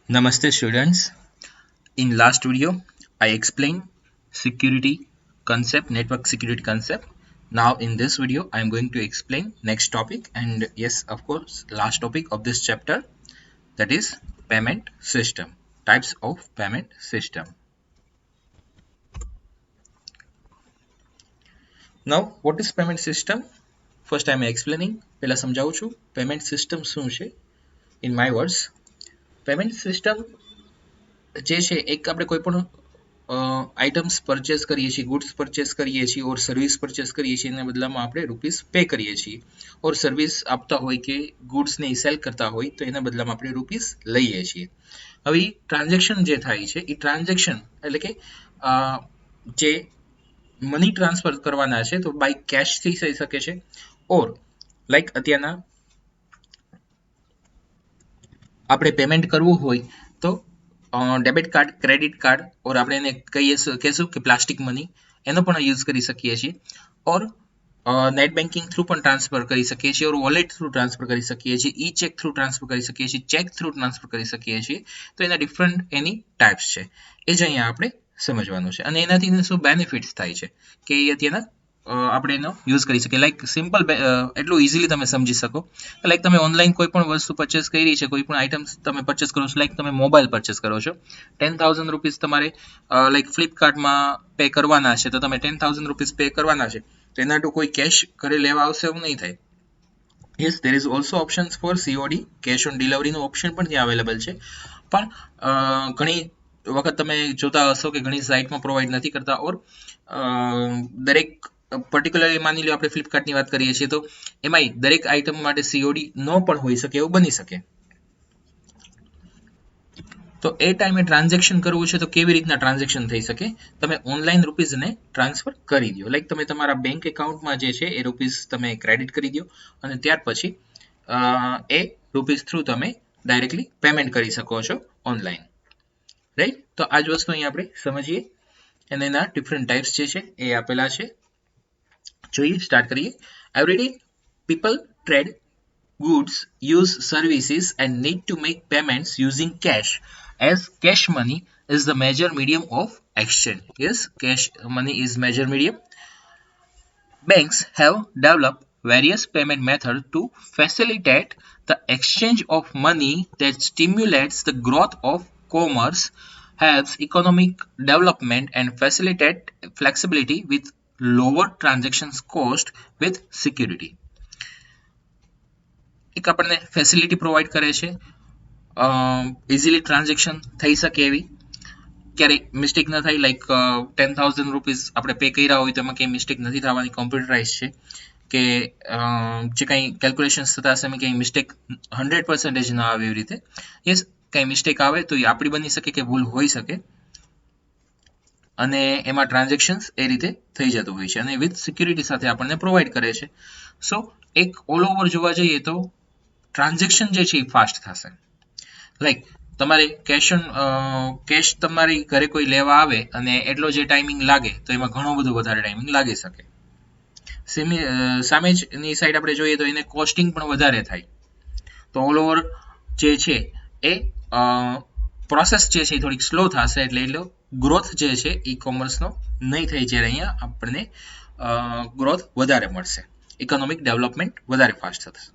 Namaste students. In last video, I explained security concept, network security concept. Now in this video, I am going to explain next topic and yes, of course, last topic of this chapter, that is payment system, types of payment system. Now, what is payment system? First, I am explaining. પહેલા સમજાવું છું payment system શું છે in my words. Payment system જે છે એક આપણે કોઈ પણ આઇટમ્સ પરચેસ કરીએ છીએ, ગુડ્સ પરચેસ કરીએ છીએ ઓર સર્વિસ પરચેસ કરીએ છીએ, એના બદલામાં આપણે રૂપીસ પે કરીએ છીએ ઓર સર્વિસ આપતા હોય કે ગુડ્સને સેલ કરતા હોય તો એના બદલામાં આપણે રૂપીસ લઈએ છીએ. હવે ટ્રાન્ઝેક્શન જે થાય છે એ ટ્રાન્ઝેક્શન એટલે કે જે મની ટ્રાન્સફર કરવાના છે તો બાય કેશથી થઈ શકે છે ઓર લાઈક અત્યારના આપણે પેમેન્ટ કરવું હોય તો ડેબિટ કાર્ડ, ક્રેડિટ કાર્ડ ઓર આપણે એને કહીશું કે પ્લાસ્ટિક મની એનો પણ યુઝ કરી શકીએ છીએ ઓર નેટ બેન્કિંગ થ્રુ પણ ટ્રાન્સફર કરી શકીએ છીએ ઓર વોલેટ થ્રુ ટ્રાન્સફર કરી શકીએ છીએ, ઈ ચેક થ્રુ ટ્રાન્સફર કરી શકીએ છીએ, ચેક થ્રુ ટ્રાન્સફર કરી શકીએ છીએ. તો એના ડિફરન્ટ એની ટાઈપ્સ છે એ જ અહીંયા આપણે સમજવાનું છે અને એનાથી શું બેનિફિટ્સ થાય છે કે એ અત્યારના આપણે એનો યુઝ કરી શકીએ. લાઈક સિમ્પલ એટલું ઇઝીલી તમે સમજી શકો. લાઈક તમે ઓનલાઈન કોઈ પણ વસ્તુ પરચેસ કરી છે, કોઈ પણ આઇટમ્સ તમે પરચેસ કરો છો, લાઈક તમે મોબાઈલ પરચેસ કરો છો, 10,000 રૂપીસ તમારે લાઈક ફ્લિપકાર્ટમાં પે કરવાના છે તો તમે 10,000 રૂપીસ પે કરવાના છે તો એના તો કોઈ કેશ ઘરે લેવા આવશે એવું નહીં થાય. Yes, there is also options for COD, cash on ડિલિવરીનો ઓપ્શન પણ ત્યાં અવેલેબલ છે. પણ ઘણી વખત તમે જોતા હશો કે ઘણી સાઇટમાં પ્રોવાઈડ નથી કરતા ઓર દરેક પર્ટિક્યુલરલી માની લો આપણે ફ્લિપકાર્ટની વાત કરીએ છીએ તો એમાંય દરેક આઇટમ માટે સીઓડી નો પણ હોઈ શકે એવું બની શકે. તો એ ટાઈમે ટ્રાન્ઝેક્શન કરવું છે તો કેવી રીતના ટ્રાન્ઝેક્શન થઈ શકે? તમે ઓનલાઈન રૂપીઝને ટ્રાન્સફર કરી દો. લાઈક તમે તમારા બેંક એકાઉન્ટમાં જે છે એ રૂપીઝ તમે ક્રેડિટ કરી દો અને ત્યાર પછી એ રૂપીઝ થ્રુ તમે ડાયરેક્ટલી પેમેન્ટ કરી શકો છો ઓનલાઈન. રાઈટ? તો આ જ વસ્તુ અહીં આપણે સમજીએ અને એના ડિફરન્ટ ટાઈપ્સ જે છે એ આપેલા છે. જોઈએ, સ્ટાર્ટ કરીએ. Every day people trade goods, use services and need to make payments using cash, as cash money is the major medium of exchange. Yes, cash money is major medium. Banks have developed various payment methods to facilitate the exchange of money that stimulates the growth of commerce, helps economic development and facilitate flexibility with lower transaction cost with security. એક આપણને facility provide કરે છે easily transaction થઈ શકે એવી, ક્યારેય mistake ન થાય. લાઈક 10,000 રૂપીસ આપણે પે કર્યા હોય તો એમાં કંઈ મિસ્ટેક નથી થવાની, કોમ્પ્યુટરાઇઝ છે કે જે કંઈ કેલ્ક્યુલેશન્સ થતા હશે એમાં કંઈ મિસ્ટેક 100% ના આવે એવી રીતે. યસ, કંઈ મિસ્ટેક આવે તો એ આપણી બની શકે કે ભૂલ હોઈ શકે અને એમાં ટ્રાન્ઝેક્શન્સ એ રીતે થઈ જતું હોય છે અને વિથ સિક્યુરિટી સાથે આપણને પ્રોવાઈડ કરે છે. સો એક ઓલ ઓવર જોવા જઈએ તો ટ્રાન્ઝેક્શન જે છે એ ફાસ્ટ થશે. લાઈક તમારે કેશ તમારી ઘરે કોઈ લેવા આવે અને એટલો જે ટાઈમિંગ લાગે તો એમાં ઘણો બધો વધારે ટાઈમિંગ લાગી શકે. સામે જની સાઈડ આપણે જોઈએ તો એને કોસ્ટિંગ પણ વધારે થાય. તો ઓલ ઓવર જે છે એ પ્રોસેસ જે છે એ થોડીક સ્લો થશે એટલે એટલો ગ્રોથ જે છે ઈ કોમર્સનો નહીં થાય, જ્યારે અહીંયા આપણને ગ્રોથ વધારે મળશે, ઇકોનોમિક ડેવલપમેન્ટ વધારે ફાસ્ટ થશે.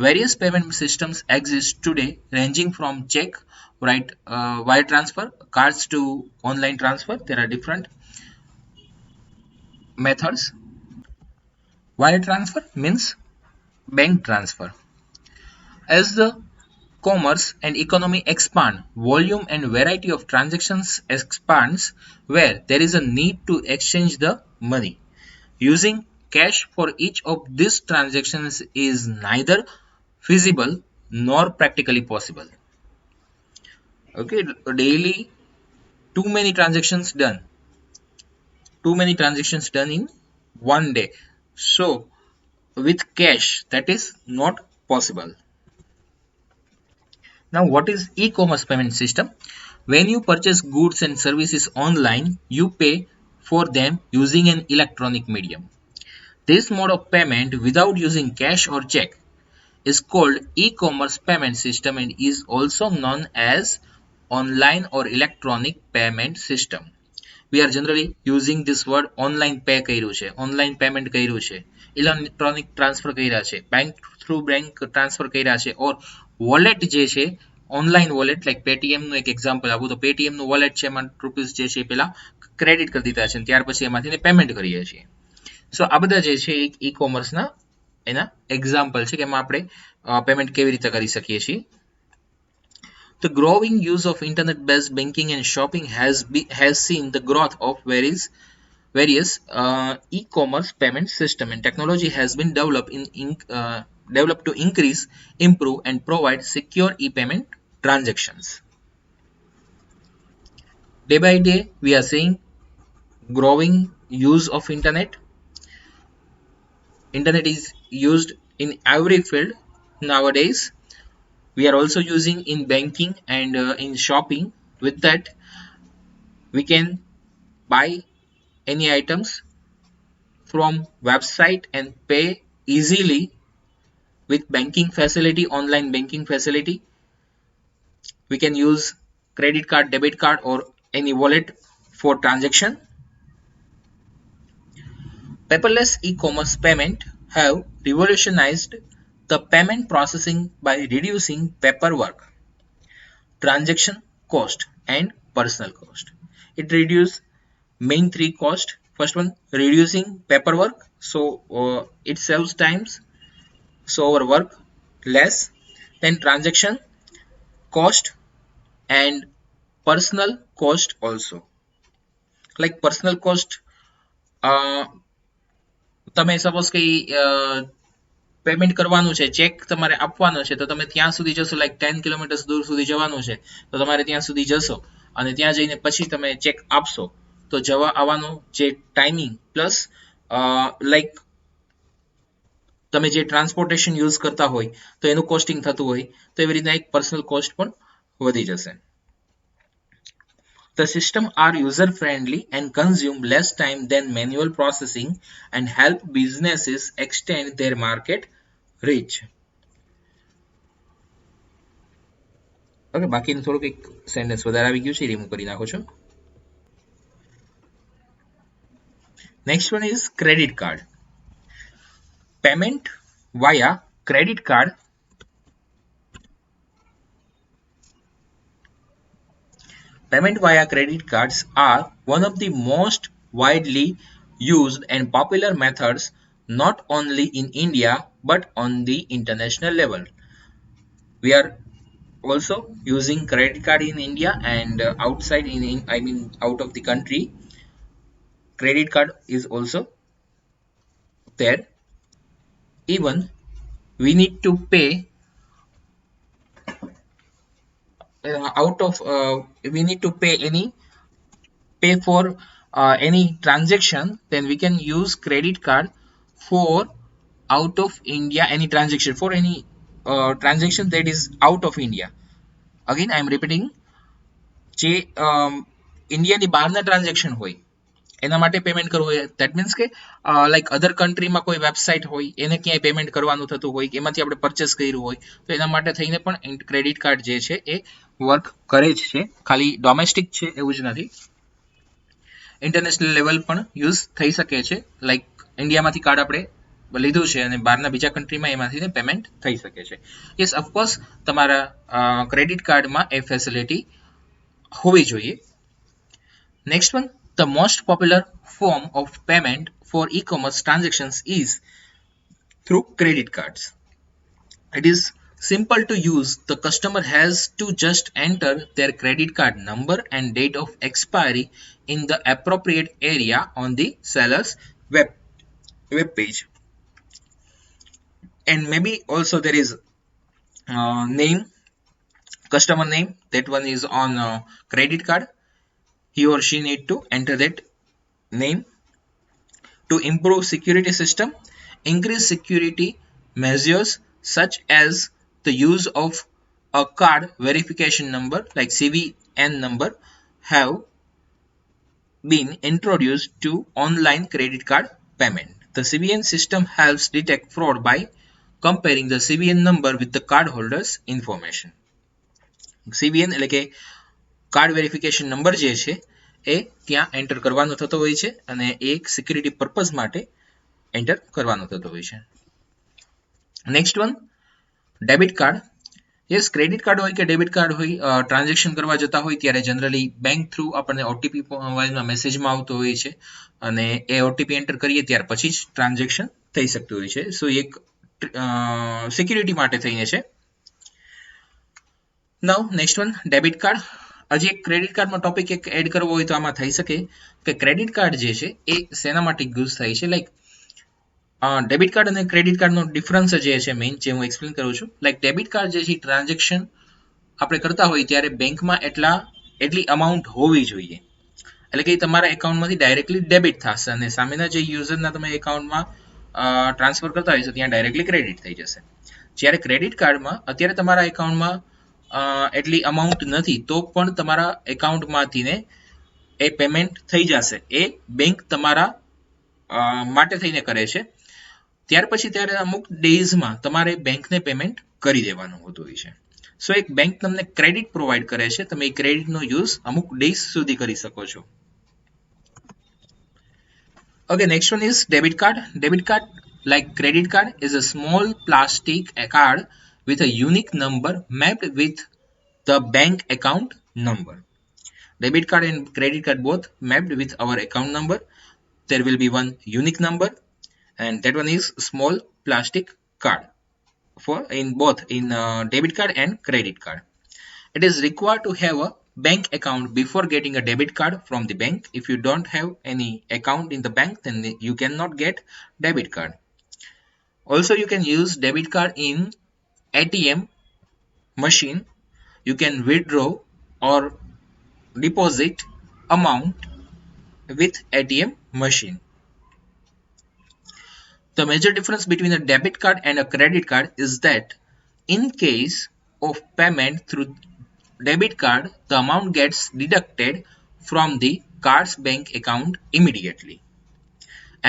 Various payment systems exist today, ranging from check, wire transfer, cards to online transfer. There are different methods. Wire transfer means bank transfer. As the commerce and economy expand, volume and variety of transactions expands, where there is a need to exchange the money. Using cash for each of these transactions is neither feasible nor practically possible. Okay, daily too many transactions done in one day, so with cash that is not possible. Now, what is e-commerce payment system? When you purchase goods and services online, you pay for them using an electronic medium. This mode of payment without using cash or check is called e-commerce payment system and is also known as online or electronic payment system. We are generally using this word online pay કર્યું છે, online payment કર્યું છે, electronic transfer કર્યા છે, bank through bank transfer કર્યા છે, or wallet જે છે ઓનલાઈન વોલેટ લાઈક પેટીએમ નું એક એક્ઝામ્પલ આપું તો પેટીએમ નું વોલેટ છે એમાં રૂપીસ જે છે પેલા ક્રેડિટ કરી દીધા છે ત્યાર પછી એમાંથી પેમેન્ટ કરીએ છીએ. સો આ બધા જે છે એક ઈ કોમર્સના એના એક્ઝામ્પલ છે કે એમાં આપણે પેમેન્ટ કેવી રીતે કરી શકીએ છીએ. The growing use of internet-based banking and shopping has seen the growth of various e-commerce payment system, and technology has been developed to increase, improve, and provide secure e-payment transactions. Day by day, we are seeing growing use of internet. Internet is used in every field nowadays. We are also using in banking and in shopping. With that, we can buy any items from website and pay easily with banking facility, online banking facility. We can use credit card, debit card, or any wallet for transaction. Paperless e-commerce payment have revolutionized the payment processing by reducing paperwork, transaction cost, and personal cost. It reduces main three cost. First one, reducing paperwork, so it saves times, so our work less. Then transaction cost and personal cost also. Like personal cost, તમે suppose કઈ payment કરવાનું છે, check તમારે આપવાનો છે તો તમે ત્યાં સુધી જશો, લાઈક 10 કિલોમીટર દૂર સુધી જવાનું છે તો તમારે ત્યાં સુધી જશો અને ત્યાં જઈને પછી તમે ચેક આપશો તો જવા આવવાનો જે ટાઈમિંગ પ્લસ લાઈક તમે જે ટ્રાન્સપોર્ટેશન યુઝ કરતા હોય તો એનું કોસ્ટિંગ થતું હોય તો એવી રીતના એક પર્સનલ કોસ્ટ પણ વધી જશે. The system are user friendly and consume less time than manual processing and help businesses extend their market reach. Okay, બાકીનું થોડુંક એક સેન્ટેન્સ વધારે આવી ગયું છે, રિમૂવ કરી નાખો છો. Next one is credit card. Payment via credit card Payment via credit cards are one of the most widely used and popular methods not only in India but on the international level. We are also using credit card in India and outside out of the country. Credit card is also there. Even we need to pay we need to pay for any transaction, then we can use credit card for out of India, any transaction for any transaction that is out of India. Again I am repeating, જે ઇન્ડિયાની બહારના transaction હોય એના માટે payment કરવું હોય, that means કે like અધર કન્ટ્રીમાં કોઈ વેબસાઇટ હોય એને ક્યાંય પેમેન્ટ કરવાનું થતું હોય કે એમાંથી આપણે પરચેસ કર્યું હોય તો એના માટે થઈને પણ ક્રેડિટ કાર્ડ જે છે એ વર્ક કરે જ છે. ખાલી ડોમેસ્ટિક છે એવું જ નથી, ઇન્ટરનેશનલ લેવલ પણ યુઝ થઈ શકે છે. લાઈક ઇન્ડિયામાંથી કાર્ડ આપણે લીધું છે અને બહારના બીજા કન્ટ્રીમાં એમાંથી પેમેન્ટ થઈ શકે છે. યસ, ઓફકોર્સ તમારા ક્રેડિટ કાર્ડમાં એ ફેસિલિટી હોવી જોઈએ. Next one, the most popular form of payment for e-commerce transactions is through credit cards. It is simple to use. The customer has to just enter their credit card number and date of expiry in the appropriate area on the seller's web page. And maybe also there is name, customer name, that one is on credit card. He or she need to enter that name. To improve security system, increase security measures such as the use of a card verification number like CVN number have been introduced to online credit card payment. The CVN system helps detect fraud by comparing the CVN number with the cardholder's information. CVN એટલે કે card verification number જે છે એ ત્યાં enter કરવાનો થતો હોય છે અને એક સિક્યુરિટી પર્પઝ માટે એન્ટર કરવાનો થતો હોય છે. Next one debit card. Yes, credit card હોય કે ડેબિટ કાર્ડ હોય, ટ્રાન્ઝેક્શન કરવા જતા હોય ત્યારે જનરલી બેંક થ્રુ આપણને ઓટીપી મોબાઈલમાં મેસેજમાં આવતો હોય છે અને એ ઓટીપી એન્ટર કરીએ ત્યાર પછી જ ટ્રાન્ઝેક્શન થઈ શકતું હોય છે. સો એક સિક્યુરિટી માટે થઈને છે. નાઉ નેક્સ્ટ વન ડેબિટ કાર્ડ. હજી એક ક્રેડિટ કાર્ડનો ટોપિક એક એડ કરવો હોય તો આમાં થઈ શકે કે ક્રેડિટ કાર્ડ જે છે એ શેના માટે યુઝ થાય છે. લાઈક ડેબિટ કાર્ડ અને ક્રેડિટ કાર્ડનો ડિફરન્સ જે છે મેઇન જે હું એક્સપ્લેન કરું છું. લાઈક ડેબિટ કાર્ડ જે છે ટ્રાન્ઝેક્શન આપણે કરતા હોઈએ ત્યારે બેંકમાં એટલી અમાઉન્ટ હોવી જોઈએ, એટલે કે તમારા એકાઉન્ટમાંથી ડાયરેક્ટલી ડેબિટ થશે અને સામેના જે યુઝરના તમે એકાઉન્ટમાં ટ્રાન્સફર કરતા હોય તો ત્યાં ડાયરેક્ટલી ક્રેડિટ થઈ જશે. જ્યારે ક્રેડિટ કાર્ડમાં અત્યારે તમારા એકાઉન્ટમાં એટલી અમાઉન્ટ નથી તો પણ તમારા એકાઉન્ટમાંથી ને એ પેમેન્ટ થઈ જશે. એ બેંક તમારા માટે થઈને કરે છે. ત્યાર પછી ત્યારે અમુક ડેઝમાં તમારે બેંકને પેમેન્ટ કરી દેવાનું હોતું હોય છે. સો એક બેંક તમને ક્રેડિટ પ્રોવાઈડ કરે છે, તમે એ ક્રેડિટનો યુઝ અમુક ડેઝ સુધી કરી શકો છો. Okay, next one is debit card. Debit card, like credit card, is a small plastic card with a unique number mapped with the bank account number. Debit card and credit card both mapped with our account number. There will be one unique number, and that one is small plastic card for in both in debit card and credit card. It is required to have a bank account before getting a debit card from the bank. If you don't have any account in the bank, then you cannot get debit card. Also, you can use debit card in ATM machine. You can withdraw or deposit amount with ATM machine. The major difference between a debit card and a credit card is that in case of payment through debit card, the amount gets deducted from the card's bank account immediately,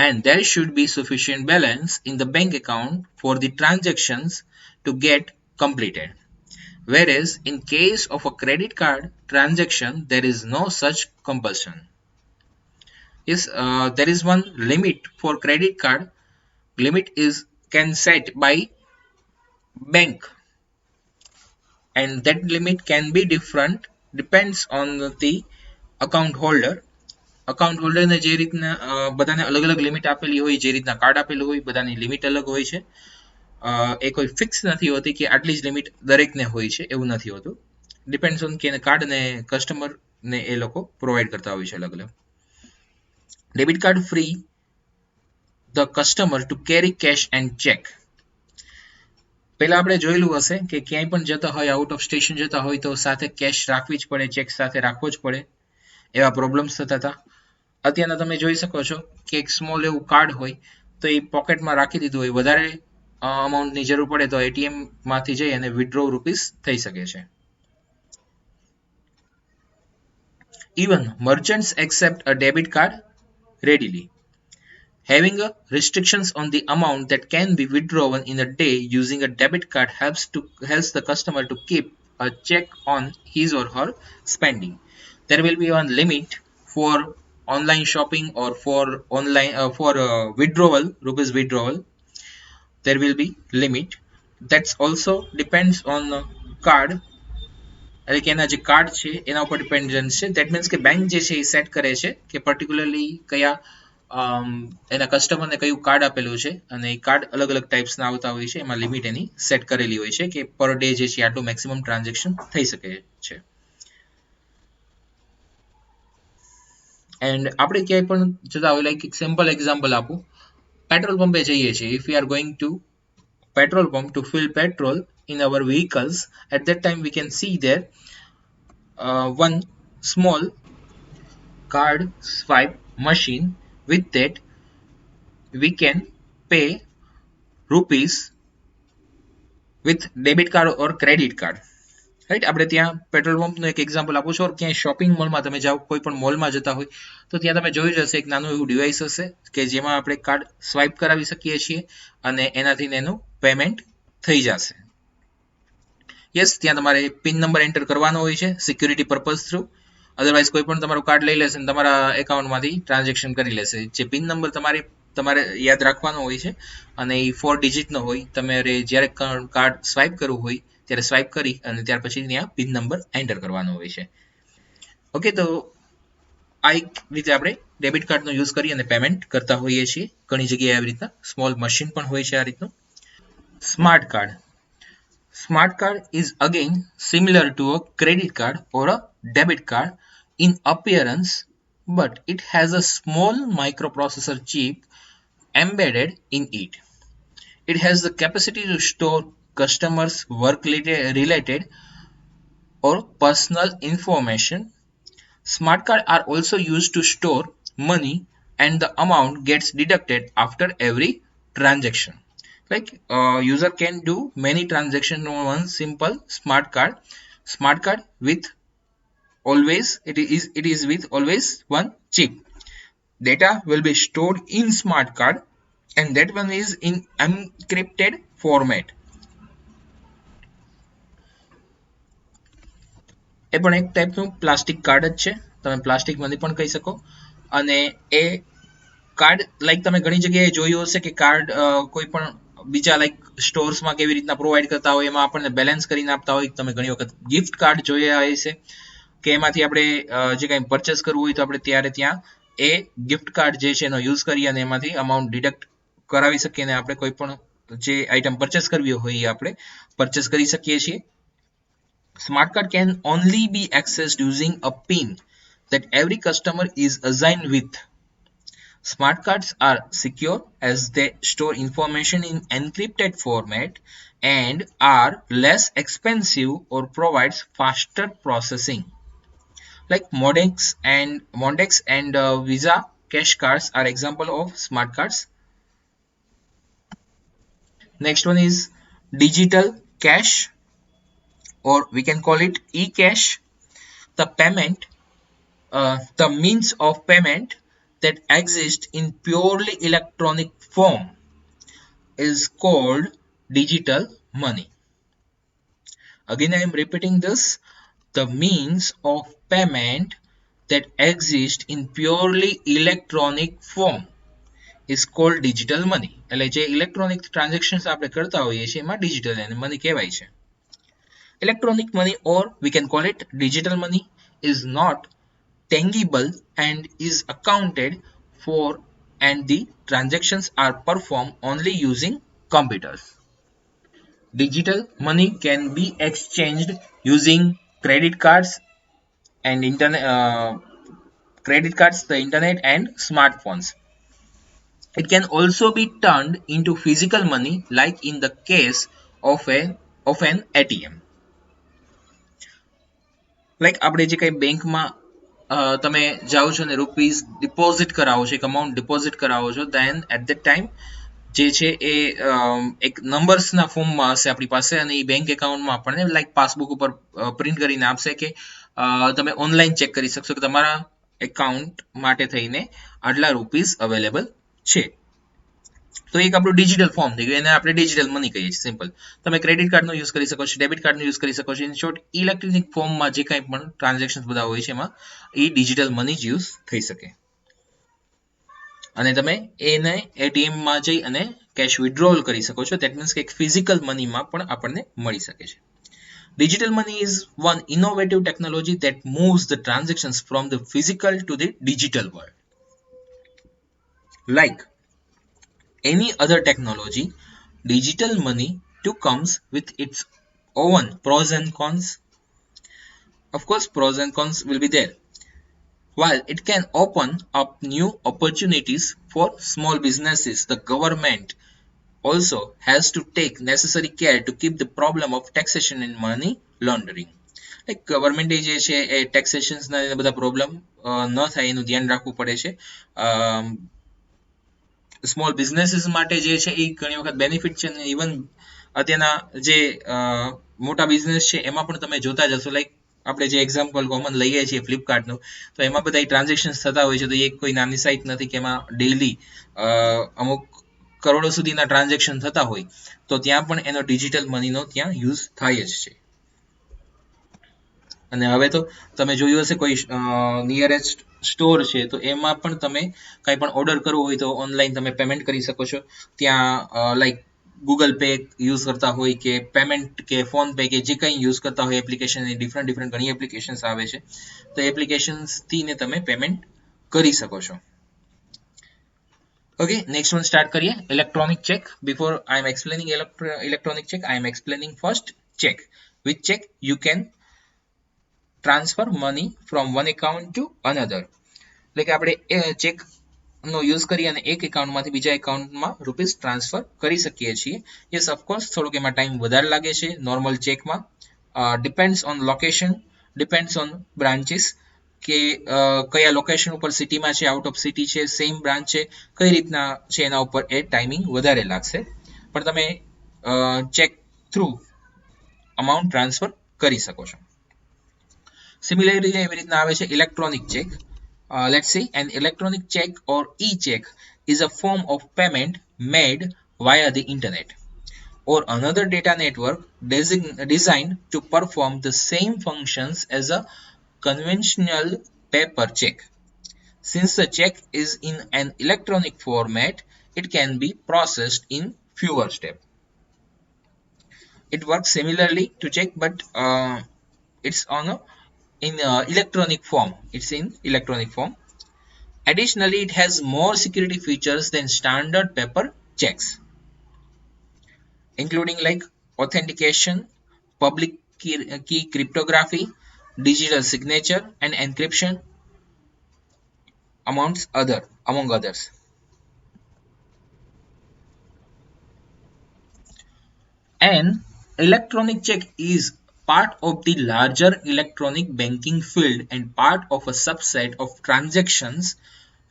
and there should be sufficient balance in the bank account for the transactions to get completed. Whereas in case of a credit card transaction, there is no such compulsion. Yes, there is one limit for credit card. Limit can set by bank, and that limit can be different depends on the account holder. Account હોલ્ડરને જે રીતના બધાને અલગ અલગ limit આપેલી હોય, જે રીતના કાર્ડ આપેલું હોય, બધાની લિમિટ અલગ હોય છે. એ કોઈ ફિક્સ નથી હોતી કે આટલી જ લિમિટ દરેકને હોય છે, એવું નથી હોતું. ડિપેન્ડ્સ ઓન કે કાર્ડ અને કસ્ટમરને એ લોકો પ્રોવાઈડ કરતા હોય છે અલગ અલગ. Debit card free the customer two carry cache and check. પહેલા આપણે જોયેલું હશે કે ક્યાંય પણ જતા હોય, આઉટ ઓફ સ્ટેશન જતા હોય તો સાથે કેશ રાખવી જ પડે, ચેક સાથે રાખવો જ પડે, એવા પ્રોબ્લેમ્સ થતા હતા. અત્યારના તમે જોઈ શકો છો કે એક સ્મોલ એવું કાર્ડ હોય તો એ પોકેટમાં રાખી દીધું હોય, વધારે અમાઉન્ટની જરૂર પડે તો એટીએમ માંથી જઈ અને વિથડ્રો રૂપીસ થઈ શકે છે. Even merchants accept a debit card readily. Having restrictions on the amount that can be withdrawn in a day using a debit card helps the customer to keep a check on his or her spending. There will be one limit for online shopping or for withdrawal, rupees withdrawal. There will be limit. That's also depends on card. એટલે કે એના જે card છે એના ઉપર dependent છે. That means કે bank જે છે એ સેટ કરે છે કે પર્ટિક્યુલરલી કયા એના કસ્ટમરને કયું કાર્ડ આપેલું છે અને એ કાર્ડ અલગ અલગ ટાઈપ્સના આવતા હોય છે, એમાં લિમિટ એની સેટ કરેલી હોય છે કે પર ડે જે છે આટલું મેક્સિમમ ટ્રાન્ઝેક્શન થઈ શકે છે. એન્ડ આપણે ક્યાંય પણ જતા હોય, લાઈક એક સિમ્પલ એક્ઝામ્પલ આપું, પેટ્રોલ પંપે જઈએ છીએ. If you are going to petrol pump to fill petrol in our vehicles, at that time we can see there one small card swipe machine. With that we can pay rupees with debit card or credit card. Right. આપણે ત્યાં petrol પંપનું એક example આપું છું, ક્યાંય shopping મોલમાં તમે જાઓ, કોઈ પણ મોલમાં જતા હોય તો ત્યાં તમે જોયું જ હશે એક નાનું એવું ડિવાઇસ હશે કે જેમાં આપણે કાર્ડ સ્વાઇપ કરાવી શકીએ છીએ અને એનાથી એનું પેમેન્ટ થઈ જશે. યસ, ત્યાં તમારે પિન નંબર એન્ટર કરવાનો હોય છે સિક્યુરિટી પર્પઝ થ્રુ. અધરવાઇઝ કોઈ પણ તમારું કાર્ડ લઈ લેશે અને તમારા એકાઉન્ટમાંથી ટ્રાન્ઝેક્શન કરી લેશે. જે પિન નંબર તમારે યાદ રાખવાનો હોય છે અને એ 4 ડિજિટનો હોય. તમારે જ્યારે કાર્ડ સ્વાઇપ કરવું હોય ત્યારે સ્વાઇપ કરી અને ત્યાર પછી ત્યાં પિન નંબર એન્ટર કરવાનો હોય છે. ઓકે, તો આ એક રીતે આપણે ડેબિટ કાર્ડનો યુઝ કરી અને પેમેન્ટ કરતા હોઈએ છીએ. ઘણી જગ્યાએ આવી રીતના સ્મોલ મશીન પણ હોય છે આ રીતનું. Smart card. Smart card is again similar to a credit card or a debit card in appearance, but it has a small microprocessor chip embedded in it. It has the capacity to store customers' work related or personal information. Smart cards are also used to store money and the amount gets deducted after every transaction. Like user can do many transactions on one simple smart card with it is with always one chip. Data will be stored in smart card and that one is in encrypted format. એ પણ એક ટાઈપનું plastic card જ છે, તમે plastic money પણ કહી શકો. અને એ કાર્ડ લાઈક તમે ઘણી જગ્યાએ જોયું હશે કે કાર્ડ કોઈ પણ બીજા લાઈક સ્ટોર્સમાં કેવી રીતના પ્રોવાઈડ કરતા હોય એમાં આપણને બેલેન્સ કરીને આપતા હોય. તમે ઘણી વખત ગિફ્ટ કાર્ડ જોયા હશે કે એમાંથી આપણે જે કંઈ પરચેસ કરવું હોય તો આપણે ત્યારે ત્યાં એ ગિફ્ટ કાર્ડ જે છે એનો યુઝ કરી અને એમાંથી અમાઉન્ટ ડિડક્ટ કરાવી શકીએ અને આપણે કોઈ પણ જે આઈટમ પરચેસ કરવી હોય એ આપણે પરચેસ કરી શકીએ છીએ. Smart card can only be accessed using a PIN that every customer is assigned with. Smart cards are secure as they store information in encrypted format and are less expensive or provides faster processing. Like Mondex and Visa cash cards are example of smart cards. Next one is digital cash, or we can call it e-cash. The means of payment that exists in purely electronic form is called digital money. Again, I am repeating this. The means of payment that exists in purely electronic form is called digital money. એટલે જે electronic transactions આપણે કરતા હોઈએ છીએ એમાં digital money કહેવાય છે. Electronic money, or we can call it digital money, is not tangible and is accounted for and the transactions are performed only using computers. Digital money can be exchanged using credit cards and the internet and smartphones. It can also be turned into physical money like in the case of an ATM. Like આપણે જે કંઈ બેંકમાં તમે જાઓ છો ને rupees deposit કરાવો છો, એક અમાઉન્ટ ડિપોઝિટ કરાવો છો, દેન એટ ધેટ ટાઈમ જે છે એ એક નંબર્સના ફોર્મમાં હશે આપણી પાસે અને એ બેંક એકાઉન્ટમાં આપણને લાઈક પાસબુક ઉપર પ્રિન્ટ કરીને આપશે કે તમે ઓનલાઈન ચેક કરી શકશો કે તમારા એકાઉન્ટ માટે થઈને આટલા રૂપીઝ અવેલેબલ છે. તો એક આપણું ડિજિટલ ફોર્મ થઈ ગયું, એને આપણે ડિજિટલ મની કહીએ છીએ. સિમ્પલ. તમે ક્રેડિટ કાર્ડનો યુઝ કરી શકો છો, ડેબિટ કાર્ડનો યુઝ કરી શકો છો. ઇન શોર્ટ ઇલેક્ટ્રોનિક ફોર્મમાં જે કાંઈ પણ ટ્રાન્ઝેક્શન બધા હોય છે એમાં એ ડિજિટલ મની જ યુઝ થઈ શકે. અને તમે એને એટીએમમાં જઈ અને કેશ વિડ્રોલ કરી શકો છો. દેટ મીન્સ કે એક ફિઝિકલ મનીમાં પણ આપણને મળી શકે છે. Digital money is one innovative technology that moves the transactions from the physical to the digital world. Like any other technology, digital money too comes with its own pros and cons. Of course, pros and cons will be there. While it can open up new opportunities for small businesses, the government also has to take necessary care to keep the problem of taxation and money laundering. Like ગવર્મેન્ટે જે છે એ ટેક્સેશન્સના બધા problem ન થાય એનું ધ્યાન રાખવું પડે છે. સ્મોલ બિઝનેસીસ માટે જે છે એ ઘણી વખત બેનિફિટ છે ને ઇવન અત્યારના જે મોટા બિઝનેસ છે એમાં પણ તમે જોતા જશો, લાઈક આપણે જે એક્ઝામ્પલ કોમન લઈએ છીએ ફ્લિપકાર્ટનું, તો એમાં બધા ટ્રાન્ઝેક્શન થતા હોય છે. તો એ કોઈ નાની સાઇટ નથી કે એમાં ડેઈલી અમુક કરોડો સુધીના ટ્રાન્ઝેક્શન થતા હોય, તો ત્યાં પણ એનો ડિજિટલ મનીનો ત્યાં યુઝ થાય જ છે. અને હવે તો તમે જોયું હશે કોઈ નિયરેસ્ટ સ્ટોર છે તો એમાં પણ તમે કંઈ પણ ઓર્ડર કરવો હોય તો ઓનલાઈન તમે પેમેન્ટ કરી શકો છો. ત્યાં લાઈક ગૂગલ પે યુઝ કરતા હોય કે પેમેન્ટ કે ફોન પે કે જે કંઈ યુઝ કરતા હોય એપ્લિકેશન, ડિફરન્ટ ઘણી એપ્લિકેશન્સ આવે છે, તો એપ્લિકેશન્સથી ને તમે પેમેન્ટ કરી શકો છો. Okay, next one start કરીએ. Electronic check. Before I am explaining electronic check, I am explaining first check. With check you can transfer money from one account to another. એટલે કે આપણે ચેક નો યુઝ કરી અને એક એકાઉન્ટમાંથી બીજા એકાઉન્ટમાં રૂપીસ ટ્રાન્સફર કરી શકીએ છીએ. યસ, ઓફકોર્સ થોડુંક એમાં ટાઈમ વધારે લાગે છે નોર્મલ ચેકમાં. Depends on location, depends on branches, કે કયા લોકેશન ઉપર સિટીમાં છે, આઉટ ઓફ સિટી છે, સેમ બ્રાન્ચ છે, કઈ રીતના છે એના ઉપર એ ટાઈમિંગ વધારે લાગશે. પણ તમે ચેક થ્રુ અમાઉન્ટ ટ્રાન્સફર કરી શકો છો. સિમિલરલી એવી રીતના આવે છે electronic check. Let's say an electronic check or e-check is a form of payment made via the internet or another data network designed to perform the same functions as a conventional paper check. Since the check is in an electronic format, it can be processed in fewer steps. It works similarly to check, but it's in electronic form. It's in electronic form. Additionally, it has more security features than standard paper checks, including like authentication, public key cryptography, digital signature, and encryption, among others. An electronic check is part of the larger electronic banking field and part of a subset of transactions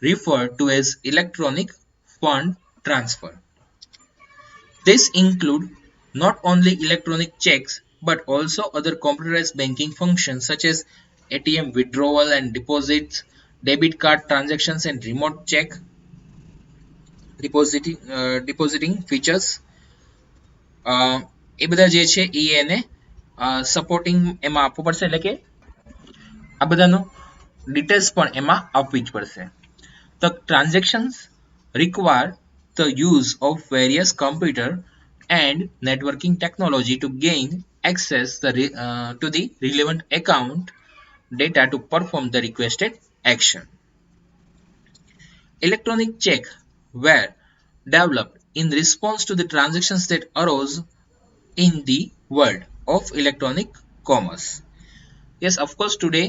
referred to as electronic fund transfer. This include not only electronic checks but also other computerized banking functions such as ATM withdrawal and deposits, debit card transactions, and remote check depositing features. એ બધા જે છે એ એને supporting એમાં આપવું પડશે, એટલે કે આ બધાનો ડિટેલ્સ પણ એમાં આપવી જ પડશે. The transactions require the use of various computer and networking technology to gain access to the relevant account data to perform the requested action. Electronic check were developed in response to the transactions that arose in the world of electronic commerce. Yes, of course, today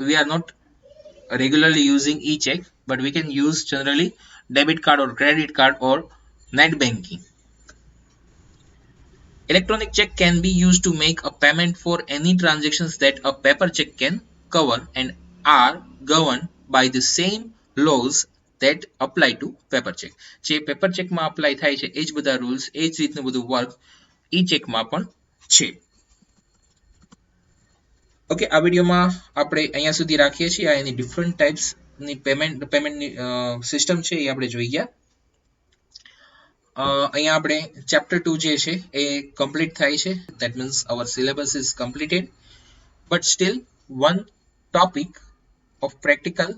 we are not regularly using e-check, but we can use generally debit card or credit card or net banking. Electronic check can be used to make a payment for any transactions that a paper check can cover and are governed by the same laws that apply to paper check. જે paper ચેકમાં apply થાય છે એ જ બધા rules, એ જ રીતનું બધું work ઈ ચેકમાં પણ છે. ઓકે, આ વિડીયોમાં આપણે અહીંયા સુધી રાખીએ છીએ. આ એની ડિફરન્ટ ટાઈપ્સની પેમેન્ટની સિસ્ટમ છે એ આપણે જોઈ ગયા. અહીંયા આપણે ચેપ્ટર 2 જે છે એ કમ્પ્લીટ થાય છે. That means our syllabus is completed, but still one topic of practical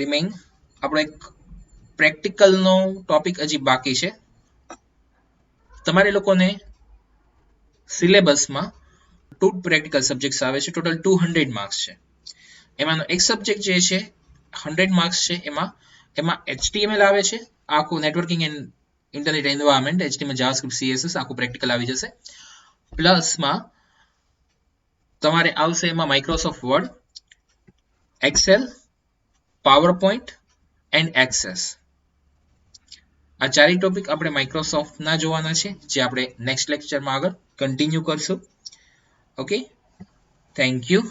remain. આપણો એક પ્રેક્ટિકલનો ટોપિક હજી બાકી છે. તમારે લોકોને સિલેબસમાં 2 પ્રેક્ટિકલ સબ્જેક્ટ્સ આવે છે. ટોટલ 200 માર્ક્સ છે. એમાંનો એક સબ્જેક્ટ જે છે 100 માર્ક્સ છે. એમાં HTML આવે છે, આખું networking and internet environment, HTML JavaScript CSS આખું પ્રેક્ટિકલ આવી જશે. પ્લસમાં તમારે આવશે એમાં Microsoft Word, Excel, PowerPoint and Access. આ ચારેય ટોપિક આપણે માઇક્રોસોફ્ટના જોવાના છે, જે આપણે નેક્સ્ટ લેક્ચરમાં આગળ કન્ટિન્યુ કરશું. Okay, thank you.